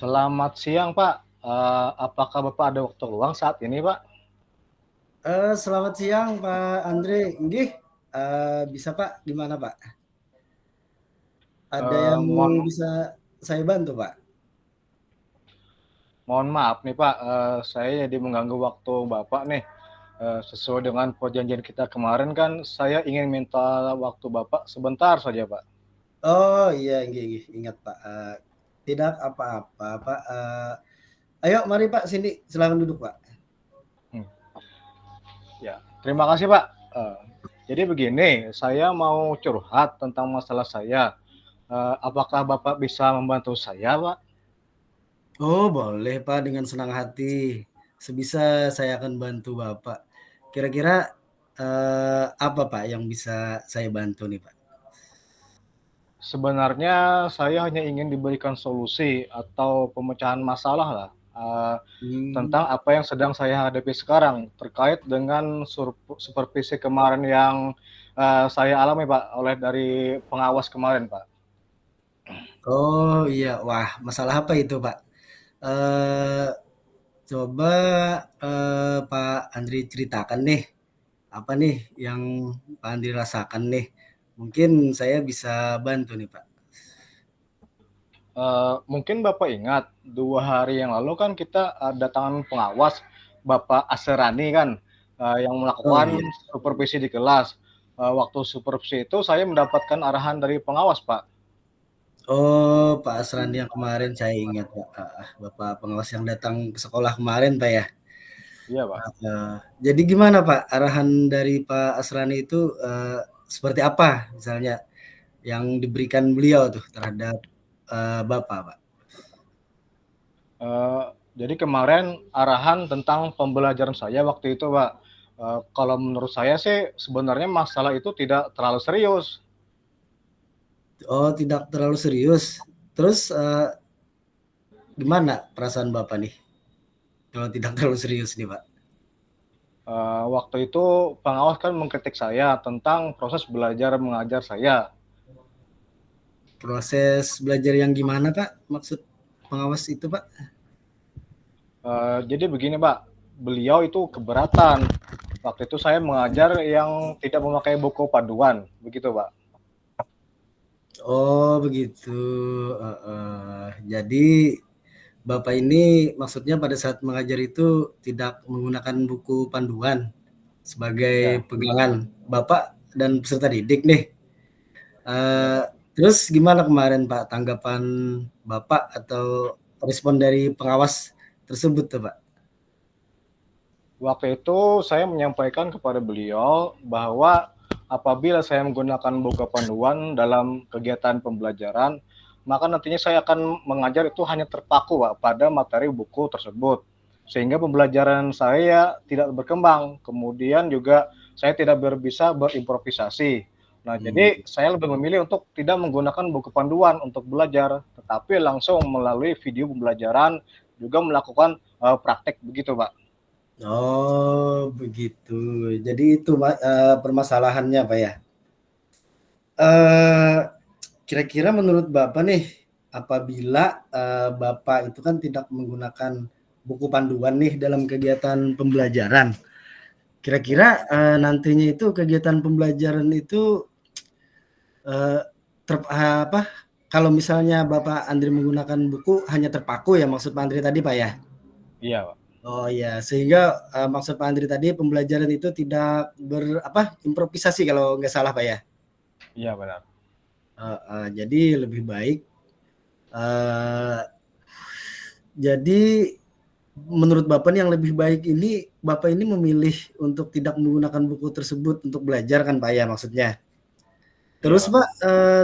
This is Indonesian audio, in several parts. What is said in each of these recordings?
Selamat siang, Pak. Apakah Bapak ada waktu luang saat ini, Pak? Selamat siang Pak Andre. Nggih, bisa Pak, gimana Pak? Ada Eh, yang mohon bisa saya bantu Pak? mohon maaf nih, Pak. Saya jadi mengganggu waktu Bapak nih. Sesuai dengan perjanjian kita kemarin kan, saya ingin minta waktu Bapak sebentar saja, Pak. Oh iya, nggih nggih, ingat Pak. Tidak apa-apa Pak, ayo mari Pak sini, silakan duduk Pak. Hmm, ya, terima kasih, Pak. Jadi begini, saya mau curhat tentang masalah saya. Apakah Bapak bisa membantu saya, Pak? Oh boleh Pak, dengan senang hati. Sebisa saya akan bantu Bapak. Kira-kira, apa Pak yang bisa saya bantu nih Pak? Sebenarnya saya hanya ingin diberikan solusi atau pemecahan masalah lah. Mmm, Tentang apa yang sedang saya hadapi sekarang terkait dengan supervisi kemarin yang saya alami, Pak, oleh dari pengawas kemarin, Pak. oh iya, wah masalah apa itu Pak? Eee Coba, Pak Andri ceritakan nih, apa nih yang Pak Andri rasakan nih? Mungkin saya bisa bantu nih, Pak. Mungkin Bapak ingat 2 hari yang lalu kan kita datangan pengawas Bapak Asrani kan, yang Oh melakukan iya. supervisi di kelas. Waktu supervisi itu saya mendapatkan arahan dari pengawas, Pak. Oh, Pak Asrandi yang kemarin saya ingat, Pak, heeh, Bapak pengawas yang datang ke sekolah kemarin, Pak, ya? Iya, Pak. Heeh. Jadi gimana, Pak, arahan dari Pak Asrani itu, seperti apa misalnya yang diberikan beliau tuh terhadap, Bapak, Pak? Eee, jadi kemarin arahan tentang pembelajaran saya waktu itu, Pak, kalau menurut saya sih sebenarnya masalah itu tidak terlalu serius. Oh, tidak terlalu serius. Terus, gimana perasaan Bapak nih? Kalau tidak terlalu serius nih, Pak. Waktu itu pengawas kan mengkritik saya tentang proses belajar mengajar saya. Proses belajar yang gimana, Pak? Maksud pengawas itu, Pak? Jadi begini, Pak, beliau itu keberatan waktu itu saya mengajar yang tidak memakai buku panduan, begitu, Pak. Oh, begitu. Heeh. Jadi Bapak ini maksudnya pada saat mengajar itu tidak menggunakan buku panduan sebagai Ya, pegangan Bapak dan peserta didik nih. ya, Eee, Pak. Terus gimana kemarin, Pak, tanggapan Bapak atau respon dari pengawas tersebut tuh, Pak? Waktu itu saya menyampaikan kepada beliau bahwa apabila saya menggunakan buku panduan dalam kegiatan pembelajaran, maka nantinya saya akan mengajar itu hanya terpaku, Pak, pada materi buku tersebut. Sehingga pembelajaran saya tidak berkembang. Kemudian juga saya tidak bisa berimprovisasi. Nah, Mmm. jadi saya lebih memilih untuk tidak menggunakan buku panduan untuk belajar, tetapi langsung melalui video pembelajaran juga melakukan praktek begitu, Pak. Oh, begitu. Jadi itu, Pak, permasalahannya, Pak, ya? Eee, Kira-kira menurut Bapak nih, apabila, Bapak itu kan tidak menggunakan buku panduan nih dalam kegiatan pembelajaran, Ya. kira-kira, nantinya itu kegiatan pembelajaran itu, eee, apa, kalau misalnya Bapak Andri menggunakan buku hanya terpaku ya maksud Pak Andri tadi, Pak, ya? Iya, Pak. Oh iya, sehingga, maksud Pak Andri tadi pembelajaran itu tidak improvisasi kalau nggak salah, Pak, ya? Iya, benar. Heeh, jadi lebih baik, eee, jadi menurut Bapak nih yang lebih baik ini, Bapak ini memilih untuk tidak menggunakan buku tersebut untuk belajar kan, Pak, ya maksudnya? Iya, Terus, Pak. Pak,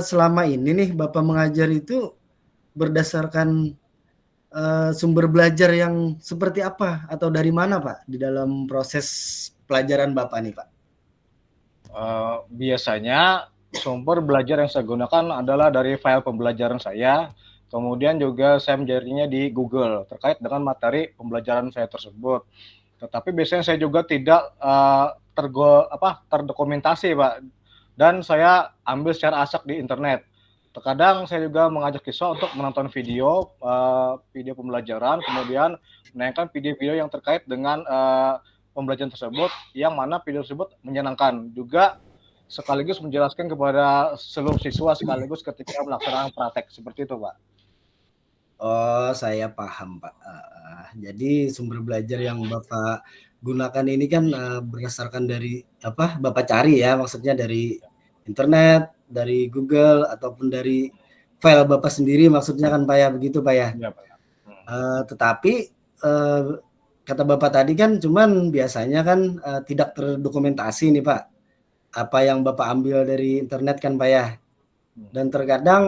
selama ini nih Bapak mengajar itu berdasarkan, sumber belajar yang seperti apa atau dari mana, Pak, di dalam proses pelajaran Bapak nih, Pak? Biasanya sumber belajar yang saya gunakan adalah dari file pembelajaran saya, kemudian juga saya mencarinya di Google terkait dengan materi pembelajaran saya tersebut. Tetapi biasanya saya juga tidak, terdokumentasi, Pak, dan saya ambil secara acak di internet. Terkadang saya juga mengajak siswa untuk menonton video pembelajaran, kemudian menayangkan video-video yang terkait dengan pembelajaran tersebut, yang mana video tersebut menyenangkan. Juga sekaligus menjelaskan kepada seluruh siswa sekaligus ketika melaksanakan praktek seperti itu, Pak. Oh, saya paham, Pak. Jadi sumber belajar yang Bapak gunakan ini kan berdasarkan dari apa? Bapak cari ya, maksudnya dari internet, dari Google ataupun dari file Bapak sendiri, maksudnya kan, Pak ya, begitu, Pak ya. Iya, Pak. Tetapi kata Bapak tadi kan cuman biasanya kan tidak terdokumentasi nih, Pak, apa yang Bapak ambil dari internet kan, Pak ya. Dan terkadang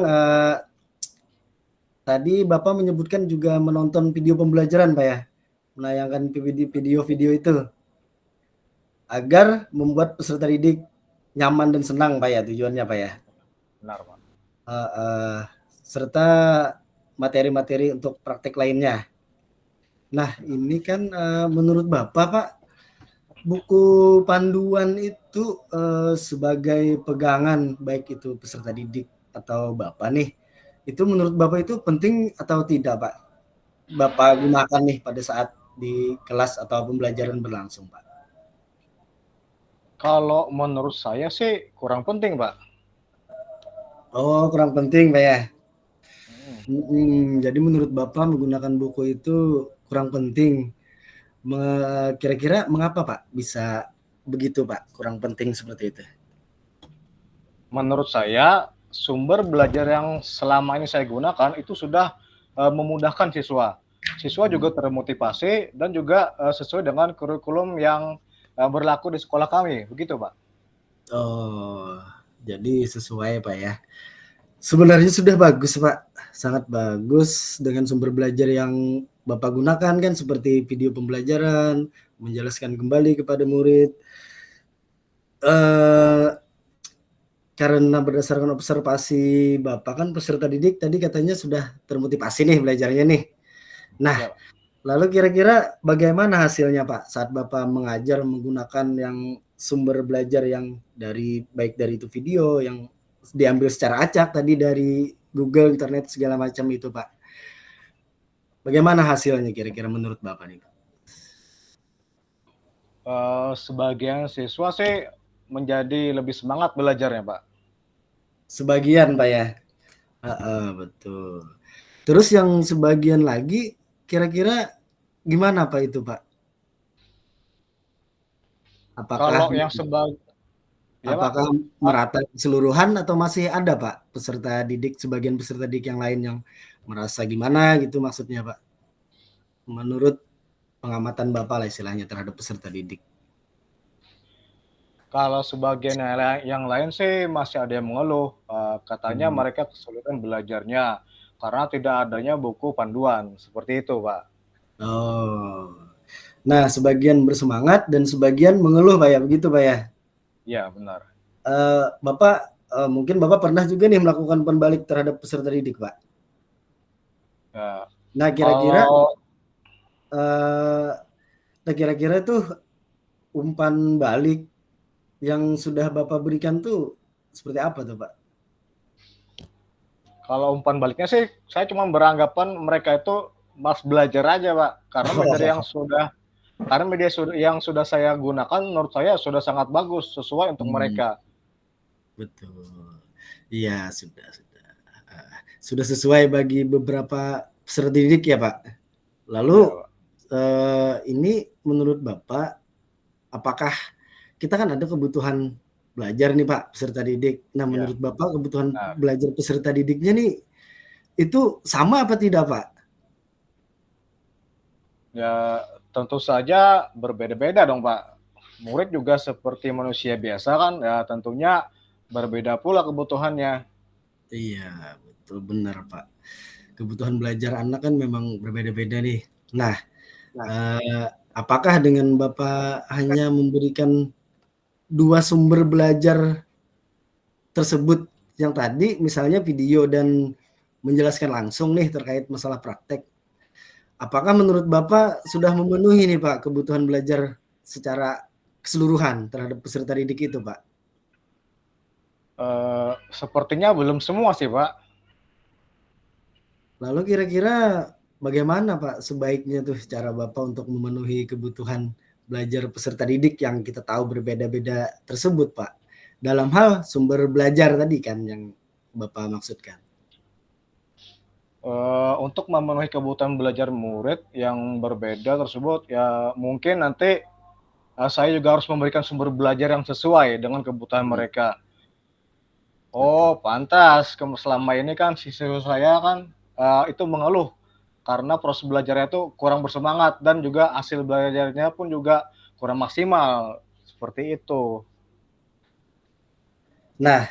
tadi Bapak menyebutkan juga menonton video pembelajaran, Pak ya, menayangkan video-video itu agar membuat peserta didik nyaman dan senang, Pak ya, tujuannya, Pak ya. Benar, Pak. Serta materi-materi untuk praktek lainnya. Nah, ini kan menurut Bapak, Pak, buku panduan itu sebagai pegangan baik itu peserta didik atau Bapak nih, itu menurut Bapak itu penting atau tidak, Pak? Bapak gunakan nih pada saat di kelas atau pembelajaran berlangsung, Pak? Kalau menurut saya sih kurang penting, Pak. Oh, kurang penting, Pak ya. Jadi menurut Bapak menggunakan buku itu kurang penting. Kira-kira mengapa, Pak, bisa begitu, Pak? Kurang penting seperti itu? Menurut saya, sumber belajar yang selama ini saya gunakan itu sudah memudahkan siswa. Siswa juga termotivasi dan juga sesuai dengan kurikulum yang berlaku di sekolah kami, begitu, Pak. Oh, jadi sesuai, Pak ya. Sebenarnya sudah bagus, Pak, sangat bagus dengan sumber belajar yang Bapak gunakan kan seperti video pembelajaran, menjelaskan kembali kepada murid. Karena berdasarkan observasi Bapak kan peserta didik tadi katanya sudah termotivasi nih belajarnya nih. Nah, Ya. lalu kira-kira bagaimana hasilnya, Pak, saat Bapak mengajar menggunakan yang sumber belajar yang baik dari itu video yang diambil secara acak tadi dari Google, internet segala macam itu, Pak. Bagaimana hasilnya kira-kira menurut Bapak nih, Pak? Sebagian siswa sih menjadi lebih semangat belajarnya, Pak. Sebagian, Pak ya. Betul. Terus yang sebagian lagi kira-kira gimana, Pak, itu, Pak? Kalau yang ya, Pak. Apakah merata keseluruhan atau masih ada, Pak, sebagian peserta didik yang lain yang merasa gimana gitu maksudnya, Pak? Menurut pengamatan Bapak lah istilahnya terhadap peserta didik. Kalau sebagian yang lain sih masih ada yang mengeluh, katanya mereka kesulitan belajarnya karena tidak adanya buku panduan, seperti itu, Pak. Oh. Nah, sebagian bersemangat dan sebagian mengeluh, Pak ya, begitu, Pak ya? Iya, benar. Bapak mungkin Bapak pernah juga nih melakukan umpan balik terhadap peserta didik, Pak? Ya. Nah, kira-kira tuh umpan balik yang sudah Bapak berikan tuh seperti apa tuh, Pak? Kalau umpan baliknya sih, saya cuma beranggapan mereka itu malas belajar aja, Pak. Karena media yang sudah saya gunakan menurut saya sudah sangat bagus sesuai untuk mereka. Betul. Iya, sudah sesuai bagi beberapa peserta didik ya, Pak. Lalu ini menurut Bapak, apakah kita kan ada kebutuhan belajar nih, Pak, peserta didik. Nah, menurut Bapak kebutuhan belajar peserta didiknya nih itu sama apa tidak, Pak? Ya, tentu saja berbeda-beda dong, Pak. Murid juga seperti manusia biasa kan, ya tentunya berbeda pula kebutuhannya. Iya, betul, benar, Pak. Kebutuhan belajar anak kan memang berbeda-beda nih. Nah, apakah dengan Bapak hanya memberikan 2 sumber belajar tersebut yang tadi misalnya video dan menjelaskan langsung nih terkait masalah praktek, apakah menurut Bapak sudah memenuhi nih, Pak, kebutuhan belajar secara keseluruhan terhadap peserta didik itu, Pak? Sepertinya belum semua sih, Pak. Lalu kira-kira bagaimana Pak sebaiknya tuh cara Bapak untuk memenuhi kebutuhan belajar peserta didik yang kita tahu berbeda-beda tersebut Pak? Dalam hal sumber belajar tadi kan yang Bapak maksudkan. Untuk memenuhi kebutuhan belajar murid yang berbeda tersebut, ya mungkin nanti saya juga harus memberikan sumber belajar yang sesuai dengan kebutuhan mereka. Oh, Betul. pantas. Selama ini kan siswa saya kan itu mengeluh karena proses belajarnya itu kurang bersemangat dan juga hasil belajarnya pun juga kurang maksimal. Seperti itu. Nah,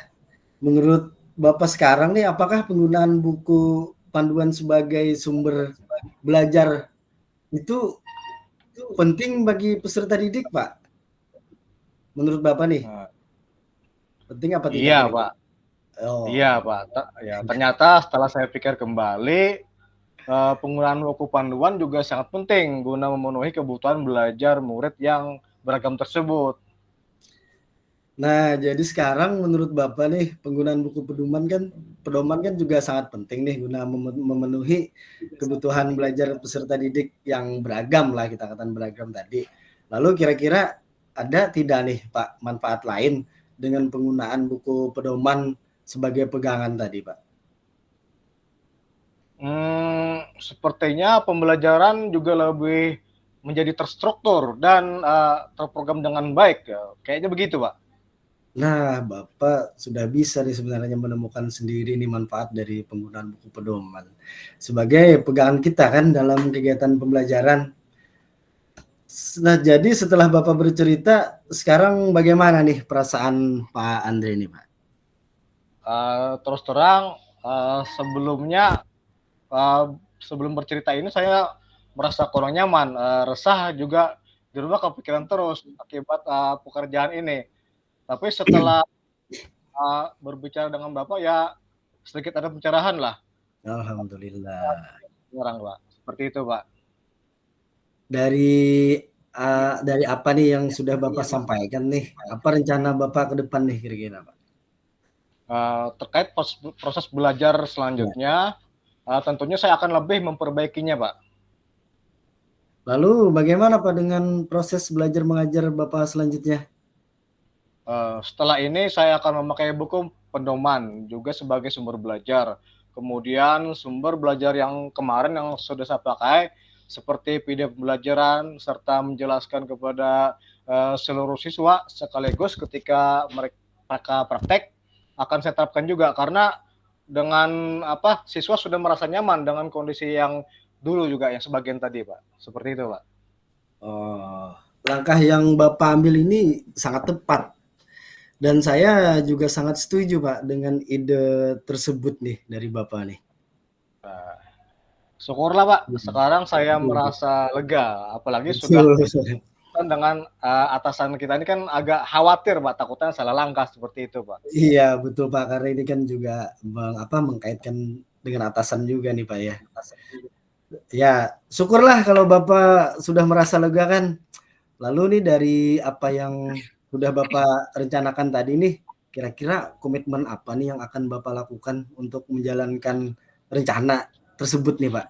menurut Bapak sekarang nih, apakah penggunaan buku panduan sebagai sumber belajar itu penting bagi peserta didik, Pak? Menurut Bapak nih, Nah, penting apa tidak iya, kira-kira? Pak. Iya, Oh, Pak. Ya, ternyata setelah saya pikir kembali, penggunaan buku panduan juga sangat penting guna memenuhi kebutuhan belajar murid yang beragam tersebut. nah jadi sekarang menurut Bapak nih penggunaan buku pedoman kan juga sangat penting nih guna memenuhi kebutuhan belajar peserta didik yang beragam lah kita katakan beragam tadi. Lalu kira-kira ada tidak nih Pak manfaat lain dengan penggunaan buku pedoman sebagai pegangan tadi Pak? Sepertinya pembelajaran juga lebih menjadi terstruktur dan terprogram dengan baik. Ya. Kayaknya begitu, Pak. Nah, Bapak sudah bisa nih sebenarnya menemukan sendiri nih manfaat dari penggunaan buku pedoman. Sebagai pegangan kita kan dalam kegiatan pembelajaran. Nah, jadi setelah Bapak bercerita, sekarang bagaimana nih perasaan Pak Andre nih, Pak? Terus terang, sebelumnya sebelum bercerita ini saya merasa kurang nyaman, resah juga di rumah kepikiran terus akibat pekerjaan ini. Tapi setelah berbicara dengan Bapak ya sedikit ada pencerahan lah Alhamdulillah. orang, Pak. Seperti itu, Pak. Dari apa nih yang sudah Bapak sampaikan nih? Apa rencana Bapak ke depan nih kira-kira, Pak? Terkait proses belajar Ya. selanjutnya, tentunya saya akan lebih memperbaikinya, Pak. Lalu bagaimana Pak dengan proses belajar mengajar Bapak selanjutnya? Setelah ini saya akan memakai buku pedoman juga sebagai sumber belajar. Kemudian sumber belajar yang kemarin yang sudah saya pakai seperti PDF pembelajaran serta menjelaskan kepada seluruh siswa sekaligus ketika mereka praktek akan saya terapkan juga karena dengan siswa sudah merasa nyaman dengan kondisi yang dulu juga yang sebagian tadi, Pak. Seperti itu, Pak. Oh, langkah yang Bapak ambil ini sangat tepat. Dan saya juga sangat setuju Pak dengan ide tersebut nih dari Bapak nih. Nah, syukurlah Pak, Mhm. sekarang saya Betul, merasa lega, apalagi sudah betul. kan dengan atasan kita ini kan agak khawatir Pak, takutnya salah langkah seperti itu Pak. Iya betul Pak, karena ini kan juga mengkaitkan dengan atasan juga nih Pak ya. Ya syukurlah kalau Bapak sudah merasa lega kan. Lalu nih dari apa yang sudah Bapak rencanakan tadi nih, kira-kira komitmen apa nih yang akan Bapak lakukan untuk menjalankan rencana tersebut nih Pak?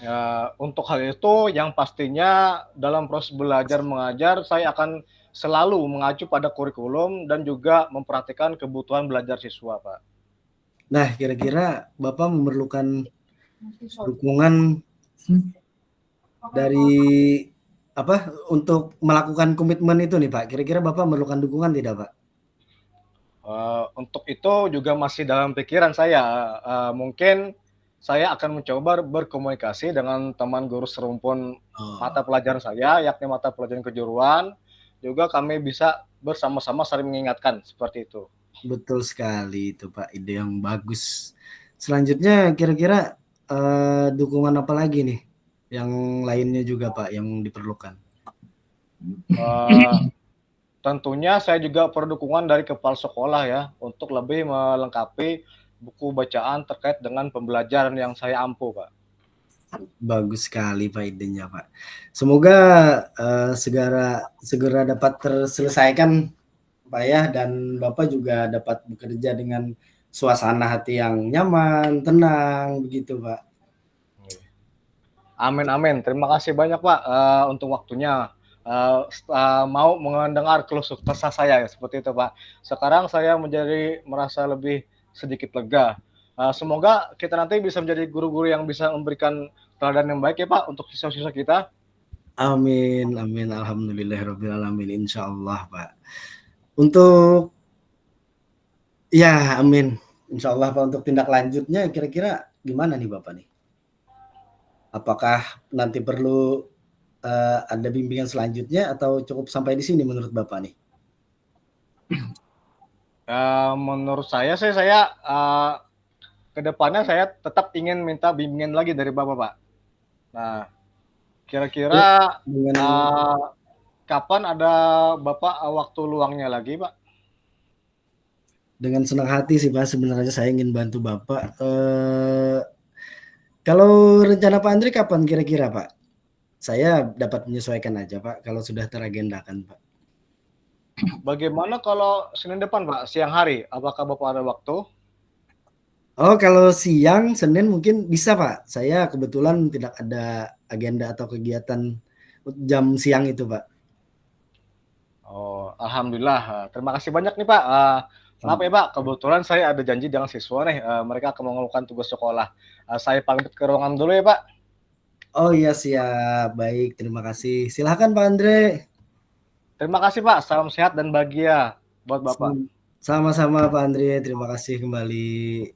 Ya, untuk hal itu yang pastinya dalam proses belajar mengajar saya akan selalu mengacu pada kurikulum dan juga memperhatikan kebutuhan belajar siswa Pak. Nah kira-kira Bapak memerlukan dukungan dari apa, untuk melakukan komitmen itu nih Pak, kira-kira Bapak memerlukan dukungan tidak Pak? Untuk itu juga masih dalam pikiran saya, mungkin saya akan mencoba berkomunikasi dengan teman guru serumpun mata Oh, pelajaran saya, yakni mata pelajaran kejuruan, juga kami bisa bersama-sama saling mengingatkan, seperti itu. betul sekali itu Pak, ide yang bagus. Selanjutnya kira-kira, dukungan apa lagi nih, yang lainnya juga Pak, yang diperlukan? Eee, Tentunya saya juga perlu dukungan dari kepala sekolah ya, untuk lebih melengkapi buku bacaan terkait dengan pembelajaran yang saya ampu, Pak. Bagus sekali Pak idenya Pak. Semoga, segera segera dapat terselesaikan Pak ya, dan Bapak juga dapat bekerja dengan suasana hati yang nyaman, tenang, begitu Pak. Amin amin. Terima kasih banyak Pak untuk waktunya. Mau mendengar keluh kesah saya seperti itu Pak. Sekarang saya menjadi merasa lebih sedikit lega. Semoga kita nanti bisa menjadi guru-guru yang bisa memberikan teladan yang baik ya Pak untuk siswa-siswa kita. Amin, amin, alhamdulillahirabbil alamin, insyaallah Pak. Untuk ya, amin. Insyaallah Pak, untuk tindak lanjutnya kira-kira gimana nih Bapak nih? Apakah nanti perlu ada bimbingan selanjutnya atau cukup sampai di sini menurut Bapak nih? Menurut saya sih kedepannya saya tetap ingin minta bimbingan lagi dari Bapak Pak. Nah, kira-kira Dengan kapan ada Bapak waktu luangnya lagi Pak? dengan senang hati sih Pak, sebenarnya saya ingin bantu Bapak. Kalau rencana Pak Andri kapan kira-kira Pak? Saya dapat menyesuaikan aja Pak, kalau sudah teragendakan Pak. Bagaimana kalau Senin depan Pak, siang hari? Apakah Bapak ada waktu? Oh, kalau siang, Senin mungkin bisa Pak. Saya kebetulan tidak ada agenda atau kegiatan jam siang itu Pak. Oh, alhamdulillah. Terima kasih banyak nih Pak. Maaf ya Pak, kebetulan saya ada janji dengan siswa nih. Mereka akan mengumpulkan tugas sekolah. Saya pamit ke ruangan dulu ya Pak. Oh iya siap, baik terima kasih. Silahkan Pak Andre. Terima kasih Pak, salam sehat dan bahagia buat Bapak. Sama-sama Pak Andre, terima kasih kembali.